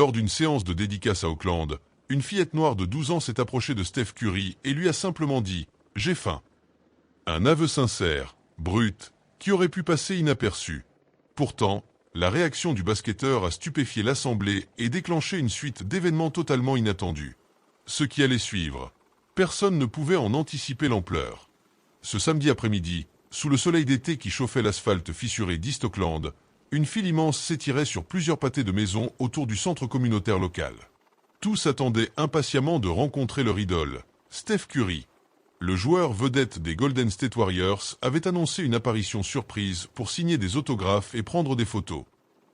Lors d'une séance de dédicace à Auckland, une fillette noire de 12 ans s'est approchée de Steph Curry et lui a simplement dit « J'ai faim ». Un aveu sincère, brut, qui aurait pu passer inaperçu. Pourtant, la réaction du basketteur a stupéfié l'assemblée et déclenché une suite d'événements totalement inattendus. Ce qui allait suivre, personne ne pouvait en anticiper l'ampleur. Ce samedi après-midi, sous le soleil d'été qui chauffait l'asphalte fissuré d'East Auckland, une file immense s'étirait sur plusieurs pâtés de maisons autour du centre communautaire local. Tous attendaient impatiemment de rencontrer leur idole, Steph Curry. Le joueur vedette des Golden State Warriors avait annoncé une apparition surprise pour signer des autographes et prendre des photos.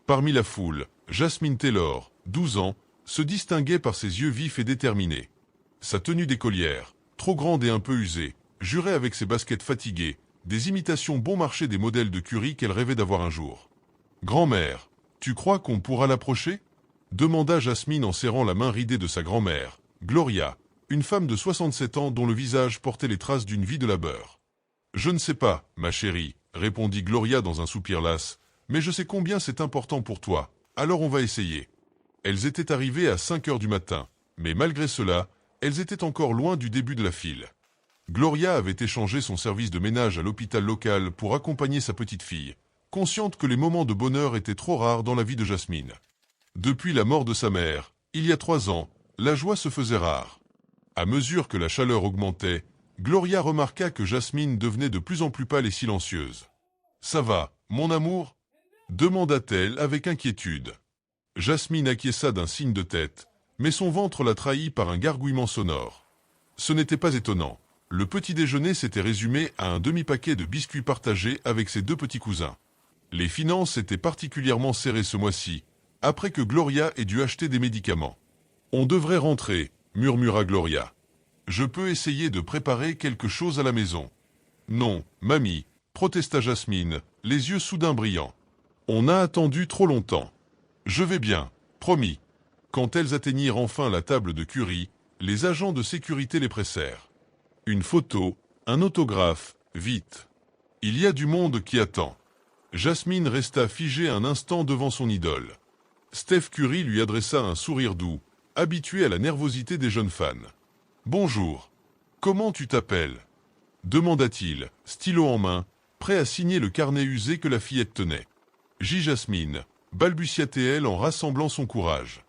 Parmi la foule, Jasmine Taylor, 12 ans, se distinguait par ses yeux vifs et déterminés. Sa tenue d'écolière, trop grande et un peu usée, jurait avec ses baskets fatiguées, des imitations bon marché des modèles de Curry qu'elle rêvait d'avoir un jour. « Grand-mère, tu crois qu'on pourra l'approcher » demanda Jasmine en serrant la main ridée de sa grand-mère, Gloria, une femme de 67 ans dont le visage portait les traces d'une vie de labeur. « Je ne sais pas, ma chérie, » répondit Gloria dans un soupir las, « mais je sais combien c'est important pour toi, alors on va essayer. » Elles étaient arrivées à 5 heures du matin, mais malgré cela, elles étaient encore loin du début de la file. Gloria avait échangé son service de ménage à l'hôpital local pour accompagner sa petite fille, consciente que les moments de bonheur étaient trop rares dans la vie de Jasmine. Depuis la mort de sa mère, il y a 3 ans, la joie se faisait rare. À mesure que la chaleur augmentait, Gloria remarqua que Jasmine devenait de plus en plus pâle et silencieuse. « Ça va, mon amour » demanda-t-elle avec inquiétude. Jasmine acquiesça d'un signe de tête, mais son ventre la trahit par un gargouillement sonore. Ce n'était pas étonnant. Le petit déjeuner s'était résumé à un demi-paquet de biscuits partagés avec ses 2 petits cousins. Les finances étaient particulièrement serrées ce mois-ci, après que Gloria ait dû acheter des médicaments. « On devrait rentrer » murmura Gloria. « Je peux essayer de préparer quelque chose à la maison. »« Non, mamie, » protesta Jasmine, les yeux soudain brillants. « On a attendu trop longtemps. »« Je vais bien, promis. » Quand elles atteignirent enfin la table de Curry, les agents de sécurité les pressèrent. « Une photo, un autographe, vite. Il y a du monde qui attend. » Jasmine resta figée un instant devant son idole. Steph Curry lui adressa un sourire doux, habitué à la nervosité des jeunes fans. « Bonjour. Comment tu t'appelles » demanda-t-il, stylo en main, prêt à signer le carnet usé que la fillette tenait. « Jasmine, balbutia-t-elle en rassemblant son courage.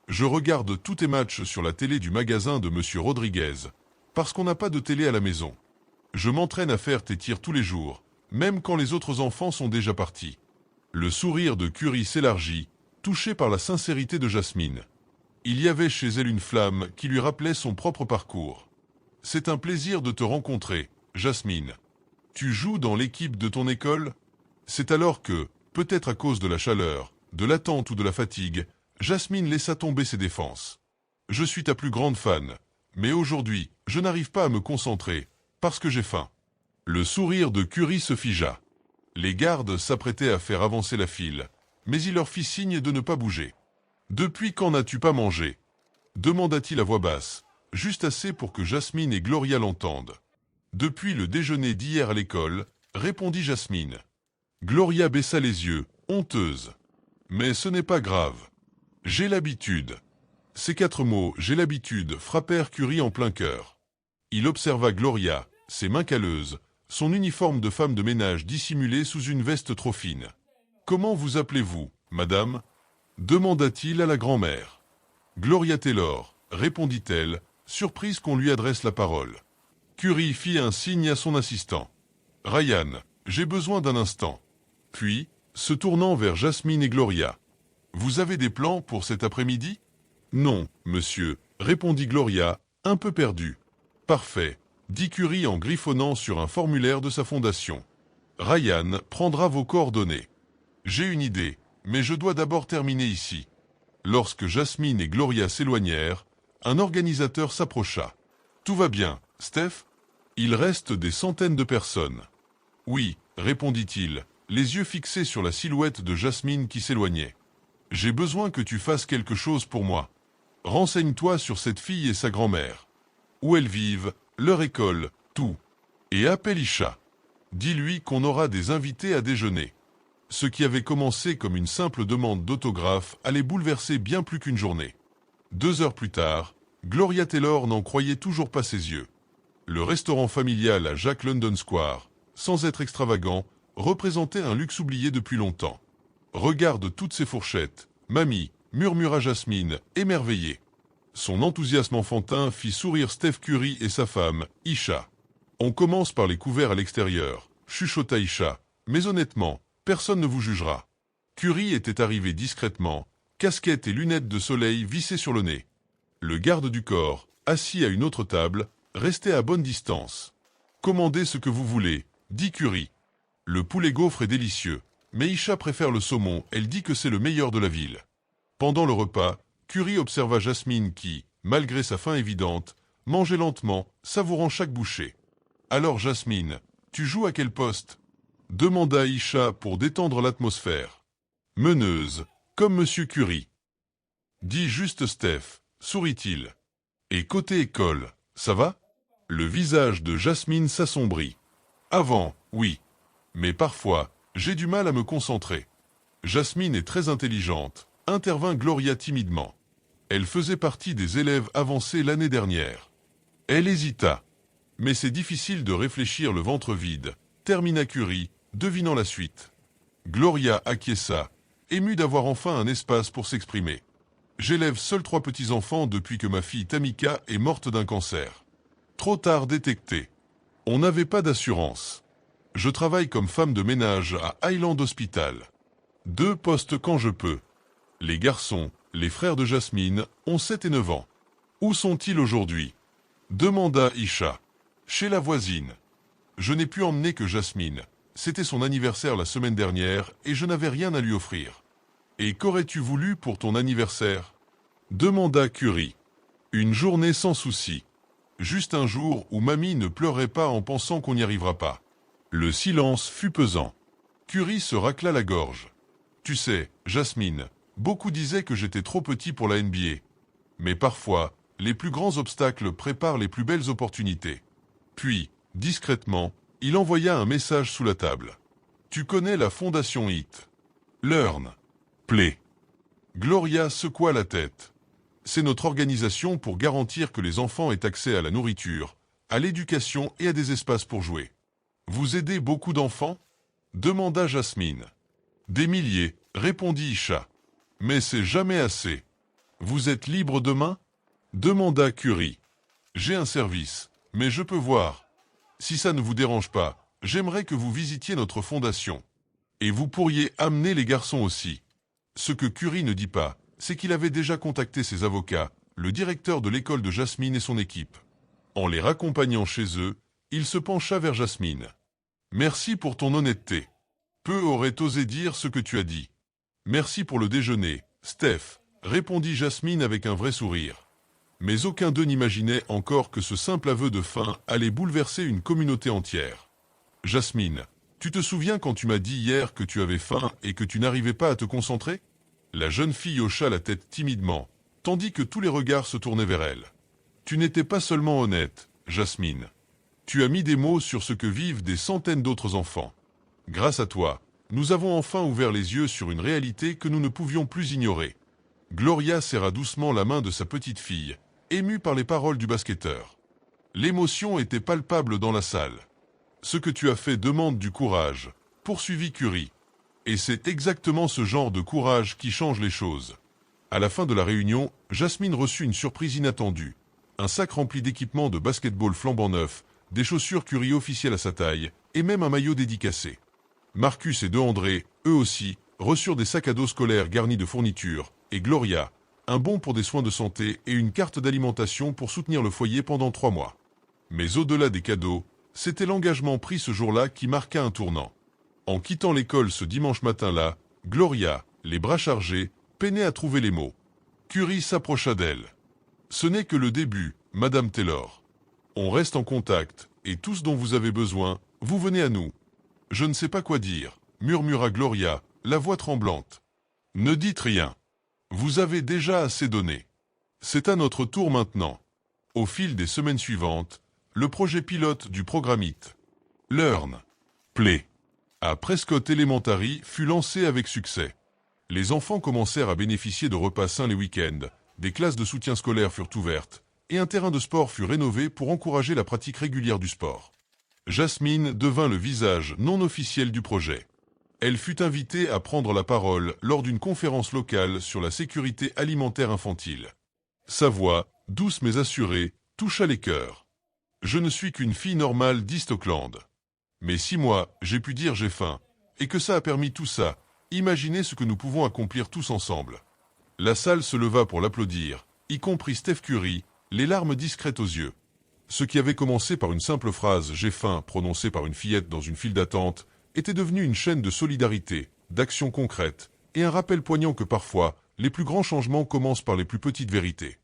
Je regarde tous tes matchs sur la télé du magasin de Monsieur Rodriguez, parce qu'on n'a pas de télé à la maison. Je m'entraîne à faire tes tirs tous les jours, même quand les autres enfants sont déjà partis. » Le sourire de Curry s'élargit, touché par la sincérité de Jasmine. Il y avait chez elle une flamme qui lui rappelait son propre parcours. « C'est un plaisir de te rencontrer, Jasmine. Tu joues dans l'équipe de ton école ?» C'est alors que, peut-être à cause de la chaleur, de l'attente ou de la fatigue, Jasmine laissa tomber ses défenses. « Je suis ta plus grande fan, mais aujourd'hui, je n'arrive pas à me concentrer, parce que j'ai faim. » Le sourire de Curry se figea. Les gardes s'apprêtaient à faire avancer la file, mais il leur fit signe de ne pas bouger. « Depuis quand n'as-tu pas mangé » demanda-t-il à voix basse, juste assez pour que Jasmine et Gloria l'entendent. « Depuis le déjeuner d'hier à l'école, » répondit Jasmine. Gloria baissa les yeux, honteuse. « Mais ce n'est pas grave. J'ai l'habitude. » Ces 4 mots « j'ai l'habitude » frappèrent Curry en plein cœur. Il observa Gloria, ses mains calleuses, son uniforme de femme de ménage dissimulé sous une veste trop fine. « Comment vous appelez-vous, madame » demanda-t-il à la grand-mère. « Gloria Taylor » répondit-elle, surprise qu'on lui adresse la parole. Curry fit un signe à son assistant. « Ryan, j'ai besoin d'un instant. » Puis, se tournant vers Jasmine et Gloria. « Vous avez des plans pour cet après-midi » ? « Non, monsieur, » répondit Gloria, un peu perdue. « Parfait, » dit Curry en griffonnant sur un formulaire de sa fondation. « Ryan prendra vos coordonnées. J'ai une idée, mais je dois d'abord terminer ici. » Lorsque Jasmine et Gloria s'éloignèrent, un organisateur s'approcha. « Tout va bien, Steph ? Il reste des centaines de personnes. »« Oui, » répondit-il, les yeux fixés sur la silhouette de Jasmine qui s'éloignait. « J'ai besoin que tu fasses quelque chose pour moi. Renseigne-toi sur cette fille et sa grand-mère. Où elles vivent, leur école, tout. Et appelle Isha. Dis-lui qu'on aura des invités à déjeuner. » Ce qui avait commencé comme une simple demande d'autographe allait bouleverser bien plus qu'une journée. 2 heures plus tard, Gloria Taylor n'en croyait toujours pas ses yeux. Le restaurant familial à Jack London Square, sans être extravagant, représentait un luxe oublié depuis longtemps. « Regarde toutes ces fourchettes, mamie !» murmura Jasmine, émerveillée. Son enthousiasme enfantin fit sourire Steph Curry et sa femme, Isha. « On commence par les couverts à l'extérieur, chuchota Isha, mais honnêtement, personne ne vous jugera. » Curry était arrivé discrètement, casquette et lunettes de soleil vissées sur le nez. Le garde du corps, assis à une autre table, restait à bonne distance. « Commandez ce que vous voulez, » dit Curry. « Le poulet gaufre est délicieux, mais Isha préfère le saumon, elle dit que c'est le meilleur de la ville. » Pendant le repas, Curry observa Jasmine qui, malgré sa faim évidente, mangeait lentement, savourant chaque bouchée. « Alors Jasmine, tu joues à quel poste ?» demanda Isha pour détendre l'atmosphère. « Meneuse, comme Monsieur Curry. » Dit juste Steph, sourit-il. « Et côté école, ça va ?» Le visage de Jasmine s'assombrit. « Avant, oui. Mais parfois, j'ai du mal à me concentrer. » Jasmine est très intelligente, intervint Gloria timidement. Elle faisait partie des élèves avancés l'année dernière. Elle hésita. Mais c'est difficile de réfléchir le ventre vide, termina Curry, devinant la suite. Gloria acquiesça, émue d'avoir enfin un espace pour s'exprimer. J'élève seuls 3 petits-enfants depuis que ma fille Tamika est morte d'un cancer. Trop tard détecté. On n'avait pas d'assurance. Je travaille comme femme de ménage à Highland Hospital. 2 postes quand je peux. Les garçons, les frères de Jasmine, ont 7 et 9 ans. Où sont-ils aujourd'hui ? Demanda Isha. Chez la voisine. Je n'ai pu emmener que Jasmine. C'était son anniversaire la semaine dernière et je n'avais rien à lui offrir. Et qu'aurais-tu voulu pour ton anniversaire ? Demanda Curry. Une journée sans souci. Juste un jour où mamie ne pleurait pas en pensant qu'on n'y arrivera pas. Le silence fut pesant. Curry se racla la gorge. Tu sais, Jasmine, beaucoup disaient que j'étais trop petit pour la NBA. Mais parfois, les plus grands obstacles préparent les plus belles opportunités. Puis, discrètement, il envoya un message sous la table. Tu connais la fondation HIT. Learn. Play. Gloria secoua la tête. C'est notre organisation pour garantir que les enfants aient accès à la nourriture, à l'éducation et à des espaces pour jouer. Vous aidez beaucoup d'enfants ? Demanda Jasmine. Des milliers, répondit Isha. Mais c'est jamais assez. Vous êtes libre demain ? Demanda Curry. J'ai un service, mais je peux voir. Si ça ne vous dérange pas, j'aimerais que vous visitiez notre fondation. Et vous pourriez amener les garçons aussi. Ce que Curry ne dit pas, c'est qu'il avait déjà contacté ses avocats, le directeur de l'école de Jasmine et son équipe. En les raccompagnant chez eux, il se pencha vers Jasmine. Merci pour ton honnêteté. Peu auraient osé dire ce que tu as dit. Merci pour le déjeuner, Steph, répondit Jasmine avec un vrai sourire. Mais aucun d'eux n'imaginait encore que ce simple aveu de faim allait bouleverser une communauté entière. Jasmine, tu te souviens quand tu m'as dit hier que tu avais faim et que tu n'arrivais pas à te concentrer ? La jeune fille hocha la tête timidement, tandis que tous les regards se tournaient vers elle. Tu n'étais pas seulement honnête, Jasmine. Tu as mis des mots sur ce que vivent des centaines d'autres enfants. Grâce à toi, nous avons enfin ouvert les yeux sur une réalité que nous ne pouvions plus ignorer. Gloria serra doucement la main de sa petite fille, émue par les paroles du basketteur. L'émotion était palpable dans la salle. Ce que tu as fait demande du courage, poursuivit Curry. Et c'est exactement ce genre de courage qui change les choses. À la fin de la réunion, Jasmine reçut une surprise inattendue. Un sac rempli d'équipements de basketball flambant neufs, des chaussures Curry officielles à sa taille, et même un maillot dédicacé. Marcus et DeAndre, eux aussi, reçurent des sacs à dos scolaires garnis de fournitures, et Gloria, un bon pour des soins de santé et une carte d'alimentation pour soutenir le foyer pendant 3 mois. Mais au-delà des cadeaux, c'était l'engagement pris ce jour-là qui marqua un tournant. En quittant l'école ce dimanche matin-là, Gloria, les bras chargés, peinait à trouver les mots. Curry s'approcha d'elle. « Ce n'est que le début, Madame Taylor. On reste en contact, et tout ce dont vous avez besoin, vous venez à nous. » « Je ne sais pas quoi dire, » murmura Gloria, la voix tremblante. « Ne dites rien. Vous avez déjà assez donné. C'est à notre tour maintenant. » Au fil des semaines suivantes, le projet pilote du programme HIT. Learn. Play à Prescott Elementary fut lancé avec succès. Les enfants commencèrent à bénéficier de repas sains les week-ends, des classes de soutien scolaire furent ouvertes, et un terrain de sport fut rénové pour encourager la pratique régulière du sport. Jasmine devint le visage non officiel du projet. Elle fut invitée à prendre la parole lors d'une conférence locale sur la sécurité alimentaire infantile. Sa voix, douce mais assurée, toucha les cœurs. « Je ne suis qu'une fille normale d'East Auckland. Mais si moi, j'ai pu dire j'ai faim, et que ça a permis tout ça, imaginez ce que nous pouvons accomplir tous ensemble. » La salle se leva pour l'applaudir, y compris Steph Curry, les larmes discrètes aux yeux. Ce qui avait commencé par une simple phrase « j'ai faim » prononcée par une fillette dans une file d'attente, était devenu une chaîne de solidarité, d'actions concrètes, et un rappel poignant que parfois, les plus grands changements commencent par les plus petites vérités.